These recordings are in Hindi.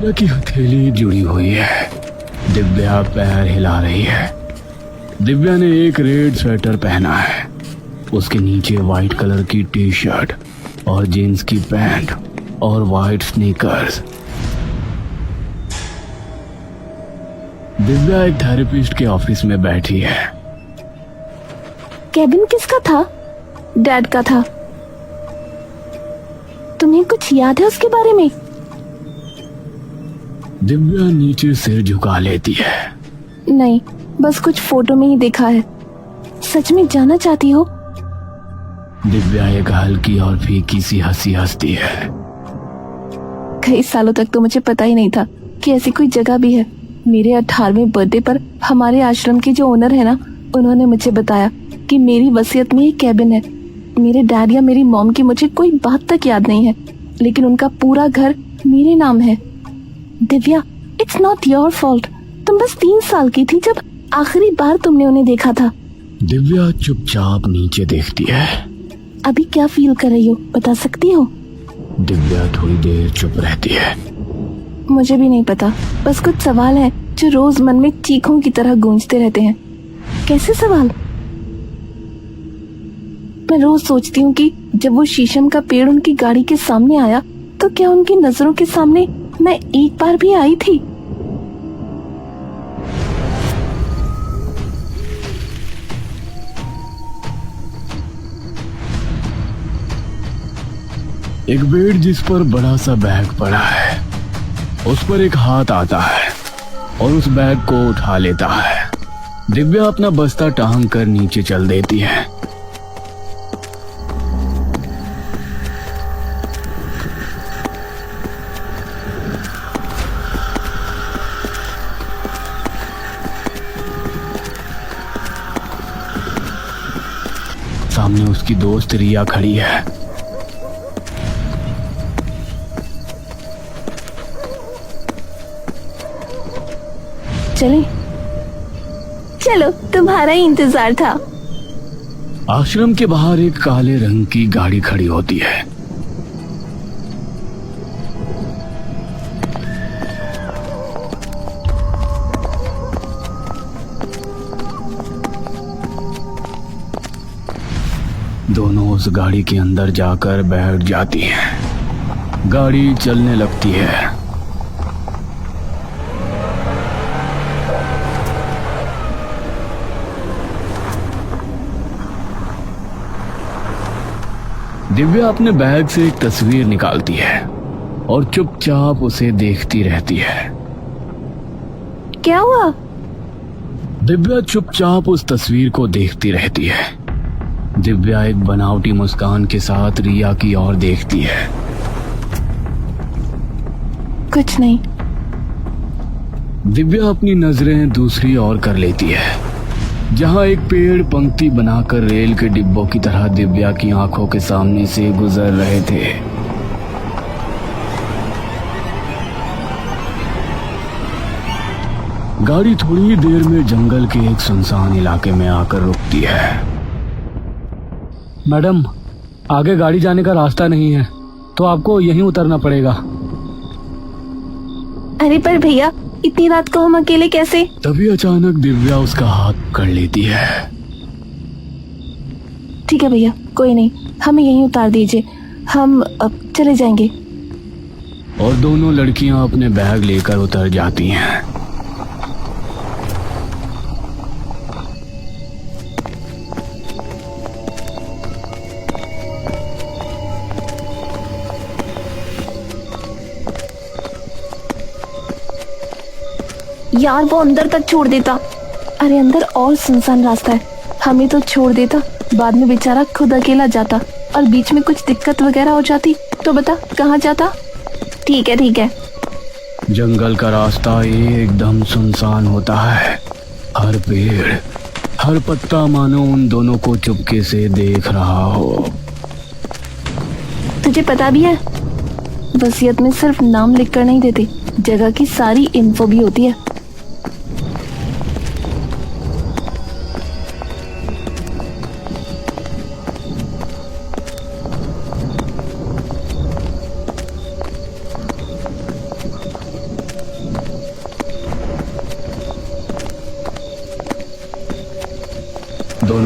दिव्या की हथेली जुड़ी हुई है। दिव्या पैर हिला रही है। दिव्या ने एक रेड स्वेटर पहना है। उसके नीचे वाइट कलर की टी शर्ट और जीन्स की पैंट और वाइट स्नीकर्स। दिव्या एक थेरेपिस्ट के ऑफिस में बैठी है। केबिन किसका था? डैड का था। तुम्हें कुछ याद है उसके बारे में? दिव्या नीचे सिर झुका लेती है। नहीं, बस कुछ फोटो में ही देखा है। सच में जानना चाहती हो? दिव्या एक हल्की और फीकी सी हंसी हंसती है। कई सालों तक तो मुझे पता ही नहीं था कि ऐसी कोई जगह भी है। मेरे 18वें बर्थडे पर हमारे आश्रम के जो ओनर है ना, उन्होंने मुझे बताया कि मेरी वसीयत में एक कैबिन है। मेरे डैड या मेरी मॉम की मुझे कोई बात तक याद नहीं है, लेकिन उनका पूरा घर मेरे नाम है। Divya, it's not your fault. तुम बस 3 साल की थी जब आखिरी बार तुमने उन्हें देखा था। दिव्या चुपचाप नीचे देखती है। अभी क्या फील कर रही हो, बता सकती हो? दिव्या थोड़ी देर चुप रहती है। मुझे भी नहीं पता, बस कुछ सवाल है जो रोज मन में चीखों की तरह गूंजते रहते हैं। कैसे सवाल? मैं रोज सोचती हूँ कि जब वो शीशम का पेड़ उनकी गाड़ी के सामने आया तो क्या उनकी नजरों के सामने मैं एक बार भी आई थी? एक बेड जिस पर बड़ा सा बैग पड़ा है, उस पर एक हाथ आता है और उस बैग को उठा लेता है। दिव्या अपना बस्ता टांग कर नीचे चल देती है। सामने उसकी दोस्त रिया खड़ी है। चले? चलो, तुम्हारा ही इंतजार था। आश्रम के बाहर एक काले रंग की गाड़ी खड़ी होती है। दोनों उस गाड़ी के अंदर जाकर बैठ जाती हैं। गाड़ी चलने लगती है। दिव्या अपने बैग से एक तस्वीर निकालती है और चुपचाप उसे देखती रहती है। क्या हुआ? दिव्या चुपचाप उस तस्वीर को देखती रहती है। दिव्या एक बनावटी मुस्कान के साथ रिया की ओर देखती है। कुछ नहीं। दिव्या अपनी नजरें दूसरी ओर कर लेती है, जहां एक पेड़ पंक्ति बनाकर रेल के डिब्बों की तरह दिव्या की आंखों के सामने से गुजर रहे थे। गाड़ी थोड़ी देर में जंगल के एक सुनसान इलाके में आकर रुकती है। मैडम, आगे गाड़ी जाने का रास्ता नहीं है, तो आपको यहीं उतरना पड़ेगा। अरे पर भैया, इतनी रात को हम अकेले कैसे? तभी अचानक दिव्या उसका हाथ पकड़ लेती है। ठीक है भैया, कोई नहीं, हमें यहीं उतार दीजिए, हम अब चले जाएंगे। और दोनों लड़कियां अपने बैग लेकर उतर जाती हैं। यार, वो अंदर तक छोड़ देता। अरे अंदर और सुनसान रास्ता है, हमें तो छोड़ देता। बाद में बेचारा खुद अकेला जाता और बीच में कुछ दिक्कत वगैरह हो जाती तो बता कहाँ जाता। ठीक है ठीक है। जंगल का रास्ता एकदम सुनसान होता है। हर पेड़, हर पत्ता मानो उन दोनों को चुपके से देख रहा हो। तुझे पता भी है, वसीयत में सिर्फ नाम लिखकर नहीं देते, जगह की सारी इन्फो भी होती है।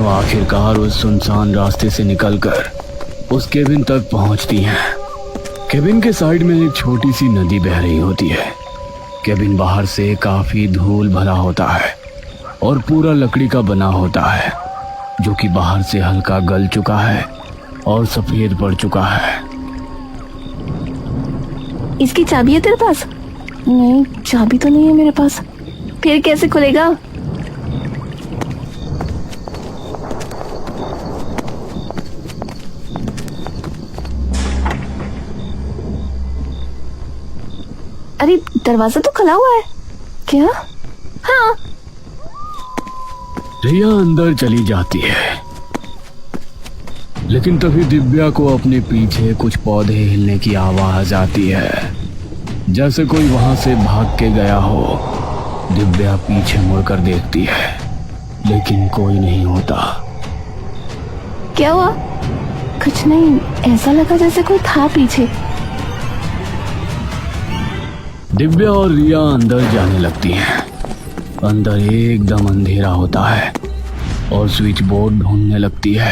दोनों आखिरकार उस सुनसान रास्ते से निकलकर उस केबिन तक पहुंचती हैं। केबिन के साइड में एक छोटी सी नदी बह रही होती है। केबिन बाहर से काफी धूल भरा होता है और पूरा लकड़ी का बना होता है, जो कि बाहर से हल्का गल चुका है और सफेद पड़ चुका है। इसकी चाबी है तेरे पास? नहीं, चाबी तो नहीं है मेरे पास। फिर कैसे खुलेगा? अरे दरवाजा तो खुला हुआ है। क्या? हाँ। रिया अंदर चली जाती है, लेकिन तभी दिव्या को अपने पीछे कुछ पौधे हिलने की आवाज आती है, जैसे कोई वहां से भाग के गया हो। दिव्या पीछे मुड़कर देखती है, लेकिन कोई नहीं होता। क्या हुआ? कुछ नहीं, ऐसा लगा जैसे कोई था पीछे। दिव्या और रिया अंदर जाने लगती हैं। अंदर एकदम अंधेरा होता है और स्विच बोर्ड ढूंढने लगती है।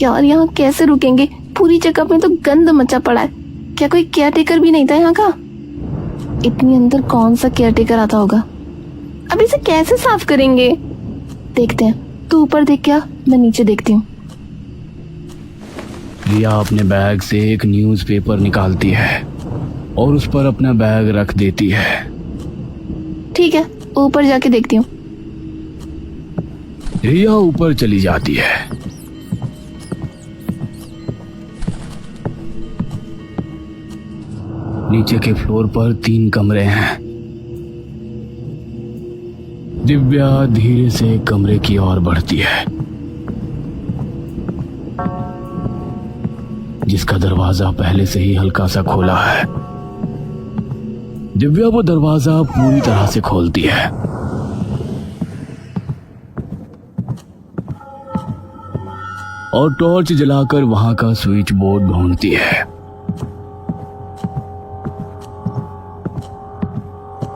यार यहाँ कैसे रुकेंगे? पूरी जगह में तो गंद मचा पड़ा है। क्या कोई केयरटेकर भी नहीं था यहाँ का? इतनी अंदर कौन सा केयरटेकर आता होगा? अब इसे कैसे साफ करेंगे? देखते हैं। तू ऊपर देख, क्या मैं नीचे देखती हूँ। रिया अपने बैग से एक न्यूज़पेपर निकालती है और उस पर अपना बैग रख देती है। ठीक है, ऊपर जाके देखती हूँ। रिया ऊपर चली जाती है। नीचे के फ्लोर पर 3 कमरे हैं। दिव्या धीरे से कमरे की ओर बढ़ती है, जिसका दरवाजा पहले से ही हल्का सा खोला है। दिव्या वो दरवाजा पूरी तरह से खोलती है और टॉर्च जलाकर वहां का स्विच बोर्ड ढूंढती है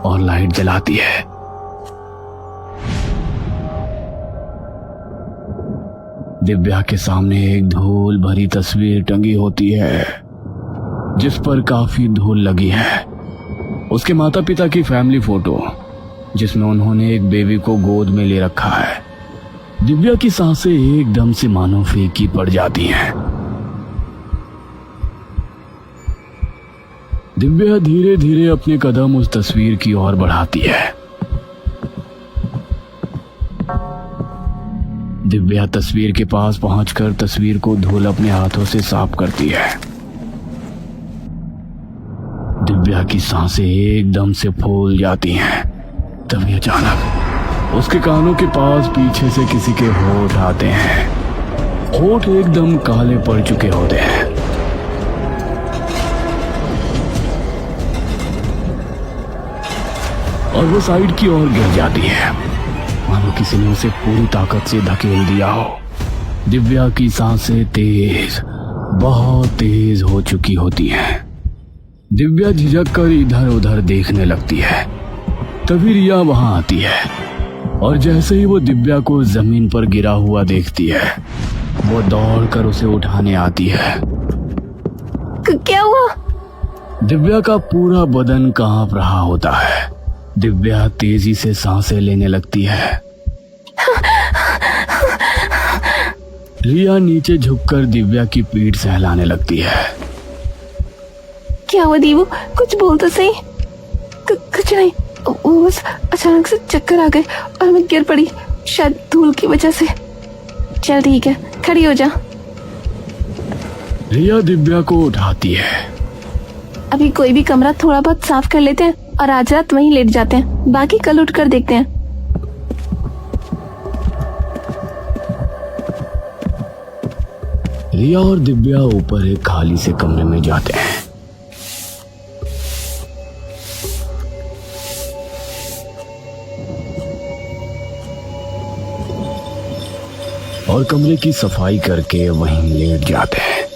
और लाइट जलाती है। दिव्या के सामने एक धूल भरी तस्वीर टंगी होती है, जिस पर काफी धूल लगी है। उसके माता पिता की फैमिली फोटो, जिसमें उन्होंने एक बेबी को गोद में ले रखा है। दिव्या की सांसें एकदम से मानो फीकी पड़ जाती हैं। दिव्या धीरे धीरे अपने कदम उस तस्वीर की ओर बढ़ाती है। दिव्या तस्वीर के पास पहुंचकर तस्वीर को धूल अपने हाथों से साफ करती है। दिव्या की सांसें एकदम से फूल जाती हैं। तभी अचानक उसके कानों के पास पीछे से किसी के होठ आते हैं। होठ एकदम काले पड़ चुके होते हैं। और वो साइड की ओर गिर जाती है, मानो किसी ने उसे पूरी ताकत से धकेल दिया हो। दिव्या की सांसें तेज, बहुत तेज हो चुकी होती हैं। दिव्या झिझक कर इधर उधर देखने लगती है। तभी रिया वहां आती है और जैसे ही वो दिव्या को जमीन पर गिरा हुआ देखती है, वो दौड़कर उसे उठाने आती है। क्या हुआ? दिव्या का पूरा बदन कांप रहा होता है। दिव्या तेजी से सांसें लेने लगती है। रिया नीचे झुककर दिव्या की पीठ सहलाने लगती है। क्या हुआ दीवू? कुछ बोल तो सही। कुछ नहीं, वो बस अचानक से चक्कर आ गए और मैं गिर पड़ी, शायद धूल की वजह से। चल ठीक है, खड़ी हो जा। रिया दिव्या को उठाती है। अभी कोई भी कमरा थोड़ा बहुत साफ कर लेते हैं और आज रात वहीं लेट जाते हैं, बाकी कल उठकर देखते हैं। रिया और दिव्या ऊपर एक खाली से कमरे में जाते हैं। और कमरे की सफाई करके वहीं लेट जाते हैं।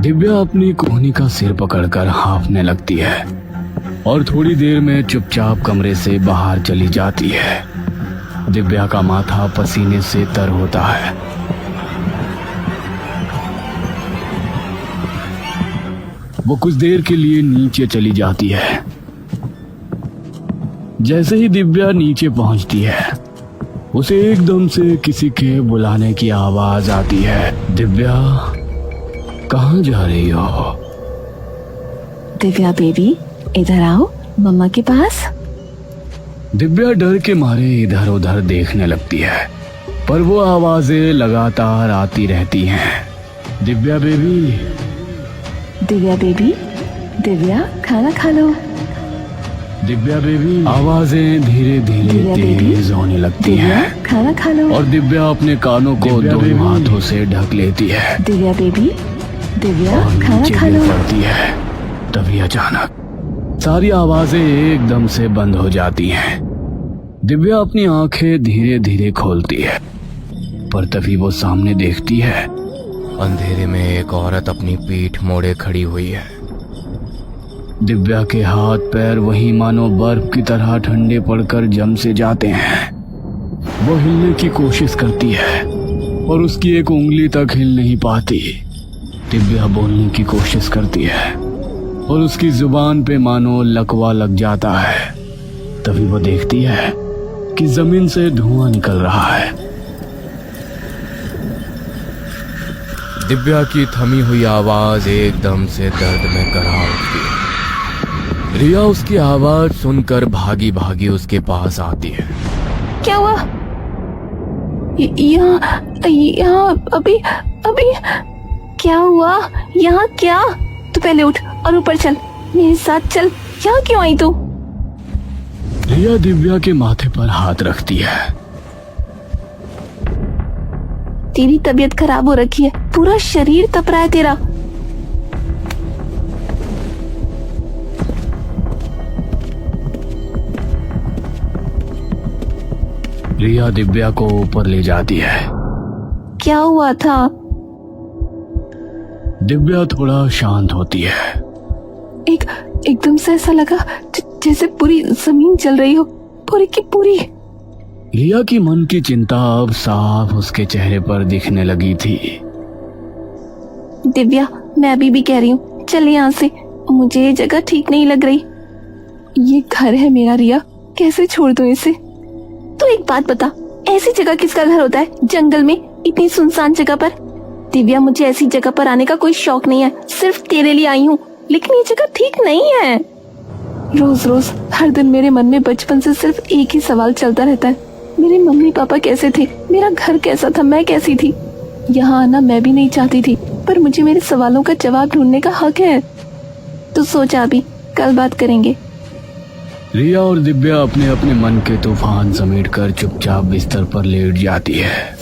दिव्या अपनी कोहनी का सिर पकड़कर हाँफने लगती है और थोड़ी देर में चुपचाप कमरे से बाहर चली जाती है। दिव्या का माथा पसीने से तर होता है। वो कुछ देर के लिए नीचे चली जाती है। जैसे ही दिव्या नीचे पहुंचती है, उसे एकदम से किसी के बुलाने की आवाज आती है। दिव्या, कहाँ जा रही हो? दिव्या बेबी, इधर आओ मम्मा के पास। दिव्या डर के मारे इधर उधर देखने लगती है, पर वो आवाजें लगातार आती रहती हैं। दिव्या बेबी, दिव्या बेबी, दिव्या खाना खा लो। दिव्या बेबी, आवाजें धीरे धीरे दिव्या बेबी, तेज होने लगती दिव्या हैं खाना खा लो। और दिव्या अपने कानों को दोनों हाथों से ढक लेती है दिव्या बेबी, दिव्या और खाना नीचे खा गिर लो। पड़ती है। तभी अचानक सारी आवाजें एकदम से बंद हो जाती हैं। दिव्या अपनी आंखें धीरे धीरे खोलती है, पर तभी वो सामने देखती है। अंधेरे में एक औरत अपनी पीठ मोड़े खड़ी हुई है। दिव्या के हाथ पैर वही मानो बर्फ की तरह ठंडे पड़कर जम से जाते हैं। वो हिलने की कोशिश करती है और उसकी एक उंगली तक हिल नहीं पाती। दिव्या बोलने की कोशिश करती है और उसकी जुबान पे मानो लकवा लग जाता है। तभी वो देखती है कि जमीन से धुआं निकल रहा है। दिव्या की थमी हुई आवाज एकदम से दर्द में कराह उठती है। रिया उसकी आवाज सुनकर भागी भागी उसके पास आती है। क्या हुआ? यहाँ अभी अभी क्या हुआ? यहाँ क्या? तू पहले उठ और ऊपर चल, मेरे साथ चल। यहाँ क्यों आई तू? रिया दिव्या के माथे पर हाथ रखती है। तेरी तबीयत खराब हो रखी है, पूरा शरीर तप रहा है तेरा। रिया दिव्या को ऊपर ले जाती है। क्या हुआ था? दिव्या थोड़ा शांत होती है। एकदम से ऐसा लगा जैसे पूरी जमीन चल रही हो, पूरी की पूरी। रिया की मन की चिंता अब साफ उसके चेहरे पर दिखने लगी थी। दिव्या, मैं अभी भी कह रही हूँ, चल यहाँ से, मुझे ये जगह ठीक नहीं लग रही। ये घर है मेरा रिया, कैसे छोड़ दूं इसे? तो एक बात बता, ऐसी जगह किसका घर होता है जंगल में, इतनी सुनसान जगह पर? दिव्या, मुझे ऐसी जगह पर आने का कोई शौक नहीं है, सिर्फ तेरे लिए आई हूँ, लेकिन ये जगह ठीक नहीं है। रोज रोज हर दिन मेरे मन में बचपन से सिर्फ एक ही सवाल चलता रहता है, मेरे मम्मी पापा कैसे थे, मेरा घर कैसा था, मैं कैसी थी? यहाँ आना मैं भी नहीं चाहती थी, पर मुझे मेरे सवालों का जवाब ढूंढने का हक है। तो सोचा अभी, कल बात करेंगे। रिया और दिव्या अपने अपने मन के तूफान समेटकर चुपचाप बिस्तर पर लेट जाती है।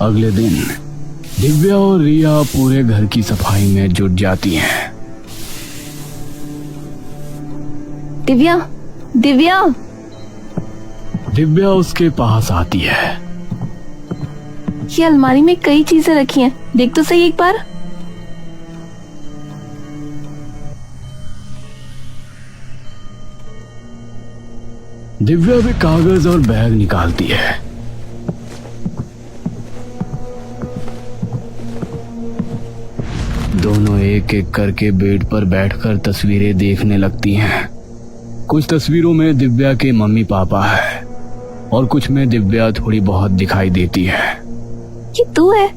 अगले दिन दिव्या और रिया पूरे घर की सफाई में जुट जाती हैं। दिव्या, दिव्या, दिव्या उसके पास आती है। ये अलमारी में कई चीजें रखी हैं, देख तो सही एक बार। दिव्या भी कागज और बैग निकालती है। दोनों एक एक करके बेड पर बैठकर तस्वीरें देखने लगती हैं। कुछ तस्वीरों में दिव्या के मम्मी पापा है और कुछ में दिव्या थोड़ी बहुत दिखाई देती है। ये तू है?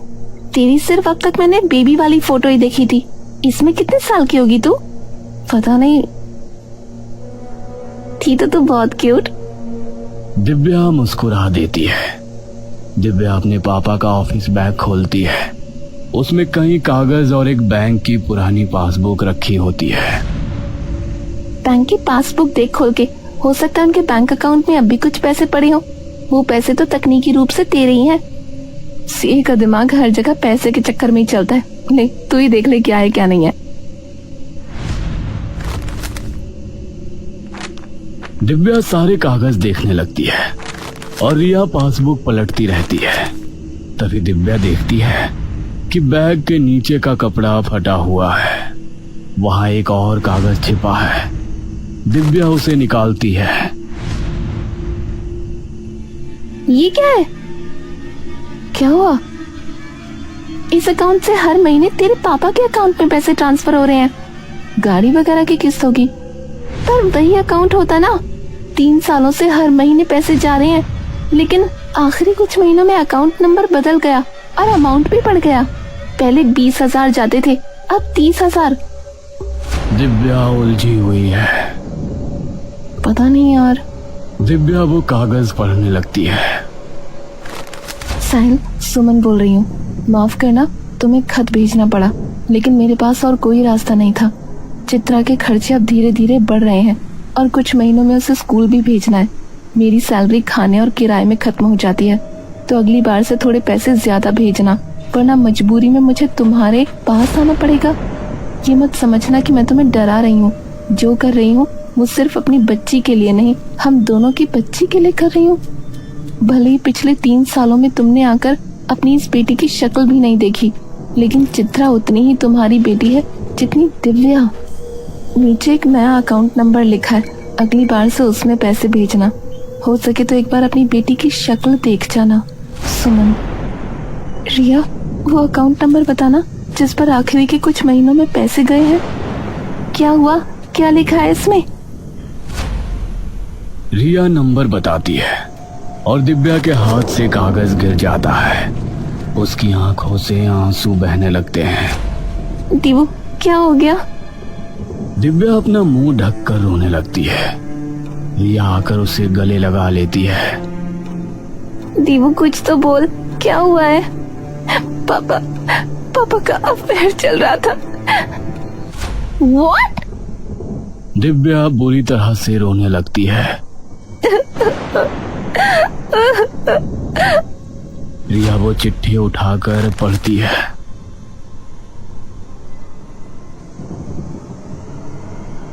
तेरी सिर्फ अब तक मैंने बेबी वाली फोटो ही देखी थी, इसमें कितने साल की होगी तू? पता नहीं, थी तो तू बहुत क्यूट। दिव्या मुस्कुरा देती है। दिव्या अपने पापा का ऑफिस बैग खोलती है। उसमें कई कागज और एक बैंक की पुरानी पासबुक रखी होती है। बैंक की पासबुक देख खोल के, हो सकता है उनके बैंक अकाउंट में अब भी कुछ पैसे पड़े हो। वो पैसे तो तकनीकी रूप से तेरे ही हैं। सीए का दिमाग हर जगह पैसे के चक्कर में ही चलता है। ले, तू ही देख ले क्या है क्या नहीं है। दिव्या सारे कागज देखने लगती है और रिया पासबुक पलटती रहती है। तभी दिव्या देखती है कि बैग के नीचे का कपड़ा फटा हुआ है। वहां एक और कागज छिपा है। दिव्या उसे निकालती है। ये क्या है? क्या हुआ? इस अकाउंट से हर महीने तेरे पापा के अकाउंट में पैसे ट्रांसफर हो रहे हैं। गाड़ी वगैरह की किस्त होगी, पर वही अकाउंट होता ना। 3 सालों से हर महीने पैसे जा रहे हैं, लेकिन आखिरी कुछ महीनों में अकाउंट नंबर बदल गया और अमाउंट भी बढ़ गया। पहले 20,000 जाते थे, अब 30,000। दिव्या उलझी हुई है। पता नहीं यार। दिव्या वो कागज पढ़ने लगती है। साहिल, सुमन बोल रही हूँ। माफ करना, तुम्हें खत भेजना पड़ा, लेकिन मेरे पास और कोई रास्ता नहीं था। चित्रा के खर्चे अब धीरे धीरे बढ़ रहे हैं और कुछ महीनों में उसे स्कूल भी भेजना है। मेरी सैलरी खाने और किराए में खत्म हो जाती है, तो अगली बार से थोड़े पैसे ज्यादा भेजना, वरना मजबूरी में मुझे तुम्हारे पास आना पड़ेगा। ये मत समझना कि मैं तुम्हें डरा रही हूँ। जो कर रही हूँ वो सिर्फ अपनी बच्ची के लिए नहीं, हम दोनों की बच्ची के लिए कर रही हूँ। भले ही पिछले 3 सालों में तुमने आकर अपनी इस बेटी की शक्ल भी नहीं देखी, लेकिन चित्रा उतनी ही तुम्हारी बेटी है जितनी दिव्या। नीचे एक नया अकाउंट नंबर लिखा है, अगली बार से उसमें पैसे भेजना। हो सके तो एक बार अपनी बेटी की शक्ल देख जाना। सुमन। रिया, वो अकाउंट नंबर बताना जिस पर आखिरी के कुछ महीनों में पैसे गए हैं। क्या हुआ? क्या लिखा है इसमें? रिया नंबर बताती है और दिव्या के हाथ से कागज गिर जाता है। उसकी आंखों से आंसू बहने लगते हैं। दीवू, क्या हो गया? दिव्या अपना मुंह ढककर रोने लगती है। रिया आकर उसे गले लगा लेती है। दीवू, कुछ तो बोल, क्या हुआ है? पापा का अफेयर चल रहा था। What? दिव्या बुरी तरह से रोने लगती है। रिया वो चिट्ठी उठाकर पढ़ती है।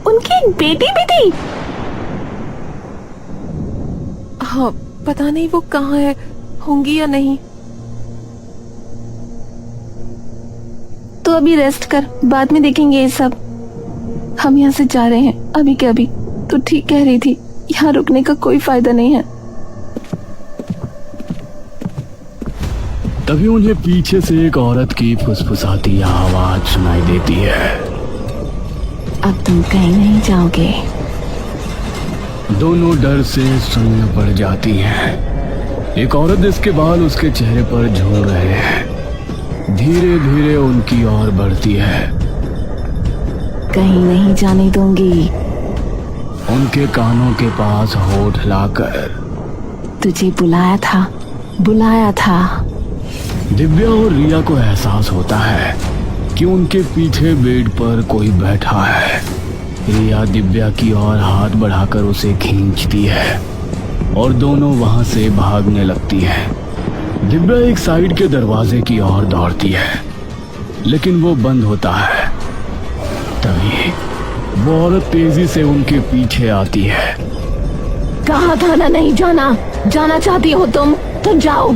उनकी एक बेटी भी थी? हाँ, पता नहीं वो कहाँ है, होंगी या नहीं। तो अभी रेस्ट कर, बाद में देखेंगे ये सब। हम यहाँ से जा रहे हैं अभी के अभी। तो ठीक कह रही थी, यहाँ रुकने का कोई फायदा नहीं है। तभी उन्हें पीछे से एक औरत की फुसफुसाती आवाज सुनाई देती है। अब तुम कहीं नहीं जाओगे। दोनों डर से शून्य पड़ जाती हैं। एक औरत जिसके बाल उसके चेहरे पर झूल रहे हैं धीरे धीरे उनकी ओर बढ़ती है। कहीं नहीं जाने दूंगी। उनके कानों के पास होठ लाकर, तुझे बुलाया था। दिव्या और रिया को एहसास होता है कि उनके पीछे बेड पर कोई बैठा है। रिया दिव्या की ओर हाथ बढ़ाकर उसे खींचती है और दोनों वहां से भागने लगती है। दिव्या एक साइड के दरवाजे की ओर दौड़ती है, लेकिन वो बंद होता है। तभी वो औरत तेजी से उनके पीछे आती है। कहा था ना नहीं जाना। जाना चाहती हो तुम तो जाओ।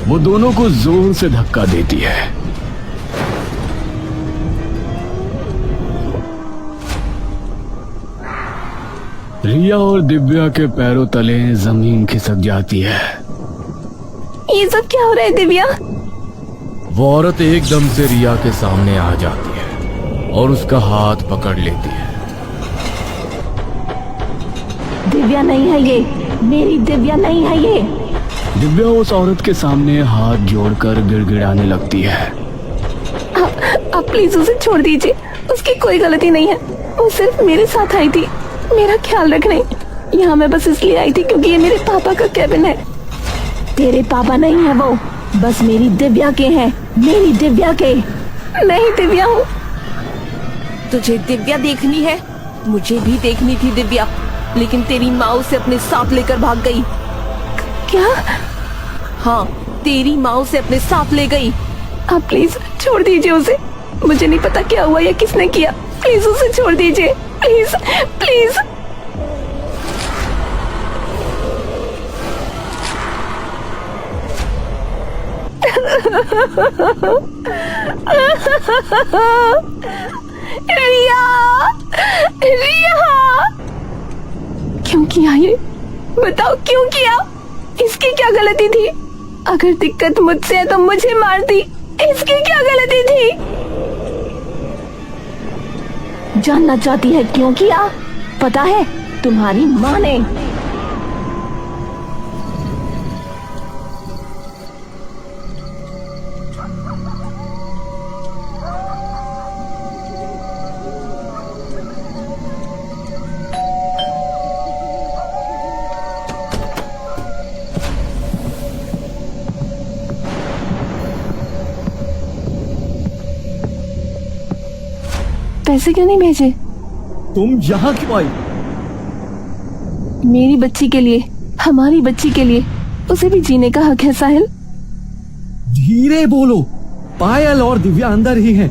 वो दोनों को जोर से धक्का देती है। रिया और दिव्या के पैरों तले जमीन खिसक जाती है। ये सब क्या हो रहा है दिव्या? वो औरत एकदम से रिया के सामने आ जाती है और उसका हाथ पकड़ लेती है। दिव्या नहीं है ये, मेरी दिव्या नहीं है ये। दिव्या उस औरत के सामने हाथ जोड़कर गिड़गिड़ाने लगती है। आप प्लीज उसे छोड़ दीजिए, उसकी कोई गलती नहीं है। वो सिर्फ मेरे साथ आई थी, मेरा ख्याल रखने। यहाँ मैं बस इसलिए आई थी क्योंकि ये मेरे पापा का केबिन है। तेरे पापा नहीं है वो, बस मेरी दिव्या के हैं, मेरी दिव्या के। नहीं दिव्या हूँ। तुझे दिव्या देखनी है? मुझे भी देखनी थी दिव्या, लेकिन तेरी माँ उसे अपने साथ लेकर भाग गई। क्या? हाँ, तेरी माँ उसे अपने साथ ले गई। आप प्लीज छोड़ दीजिए उसे। मुझे नहीं पता क्या हुआ या किसने किया। प्लीज उसे छोड़ दीजिए, प्लीज प्लीज। रिया, रिया, क्यों किया ये? बताओ क्यों किया? इसकी क्या गलती थी? अगर दिक्कत मुझसे है तो मुझे मारती। इसकी क्या गलती थी? जानना चाहती है क्यों किया? पता है, तुम्हारी माँ ने। पैसे क्यों नहीं भेजे? तुम यहाँ क्यों आई? मेरी बच्ची के लिए, हमारी बच्ची के लिए। उसे भी जीने का हक है साहिल। धीरे बोलो, पायल और दिव्या अंदर ही हैं।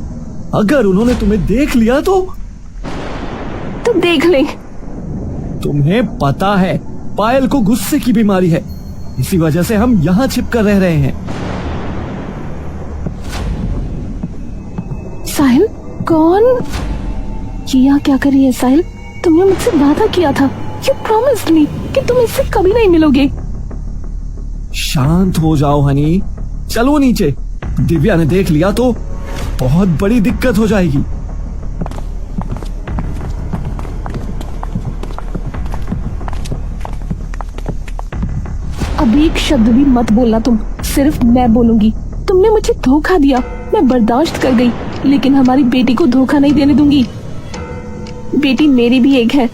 अगर उन्होंने तुम्हें देख लिया तो देख ले। तुम्हें पता है पायल को गुस्से की बीमारी है, इसी वजह से हम यहाँ छिप कर रह रहे हैं। साहिल कौन? किया क्या करी है साहिल? तुमने मुझसे वादा किया था, यू प्रॉमिस्ड मी कि तुम इससे कभी नहीं मिलोगे। शांत हो जाओ हनी, चलो नीचे। दिव्या ने देख लिया तो बहुत बड़ी दिक्कत हो जाएगी। अब एक शब्द भी मत बोलना तुम, सिर्फ मैं बोलूंगी। तुमने मुझे धोखा दिया, मैं बर्दाश्त कर गई, लेकिन हमारी बेटी को धोखा नहीं देने दूंगी। बेटी मेरी भी एक है,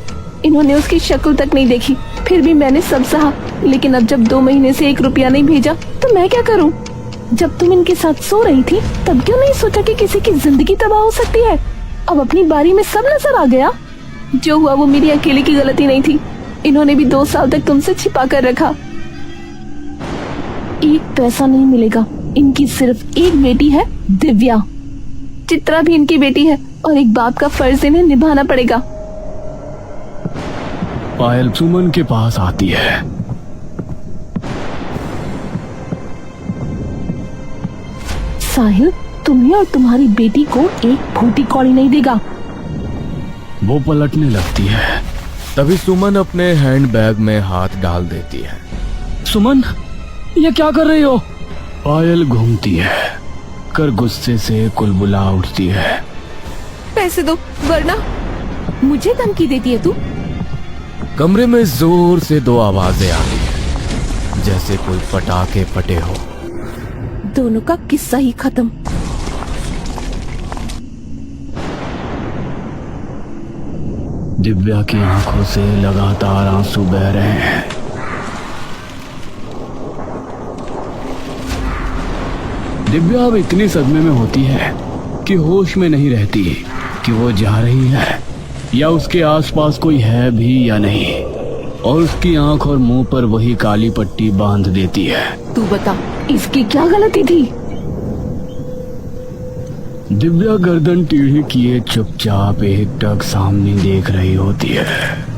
इन्होंने उसकी शक्ल तक नहीं देखी, फिर भी मैंने सब सहा। लेकिन अब जब 2 महीने से 1 रुपया नहीं भेजा तो मैं क्या करूं? जब तुम इनके साथ सो रही थी तब क्यों नहीं सोचा कि किसी की जिंदगी तबाह हो सकती है? अब अपनी बारी में सब नजर आ गया। जो हुआ वो मेरी अकेले की गलती नहीं थी, इन्होंने भी 2 साल तक तुमसे छिपा कर रखा। 1 पैसा नहीं मिलेगा, इनकी सिर्फ एक बेटी है, दिव्या। चित्रा भी इनकी बेटी है और एक बाप का फर्ज इन्हें निभाना पड़ेगा। पायल सुमन के पास आती है। साहिल तुम्हें और तुम्हारी बेटी को एक फूटी कौड़ी नहीं देगा। वो पलटने लगती है। तभी सुमन अपने हैंडबैग में हाथ डाल देती है। सुमन, ये क्या कर रही हो? पायल घूमती है, कर गुस्से से कुलबुला उठती है। पैसे दो वरना। मुझे धमकी देती है तू? कमरे में जोर से 2 आवाजें आती हैं, जैसे कोई पटाखे फटे हो। दोनों का किस्सा ही खत्म। दिव्या की आंखों से लगातार आंसू बह रहे हैं। दिव्या अब इतनी सदमे में होती है कि होश में नहीं रहती कि वो जा रही है या उसके आसपास कोई है भी या नहीं, और उसकी आंख और मुंह पर वही काली पट्टी बांध देती है। तू बता, इसकी क्या गलती थी? दिव्या गर्दन टेढ़ी किए चुपचाप एकटक सामने देख रही होती है।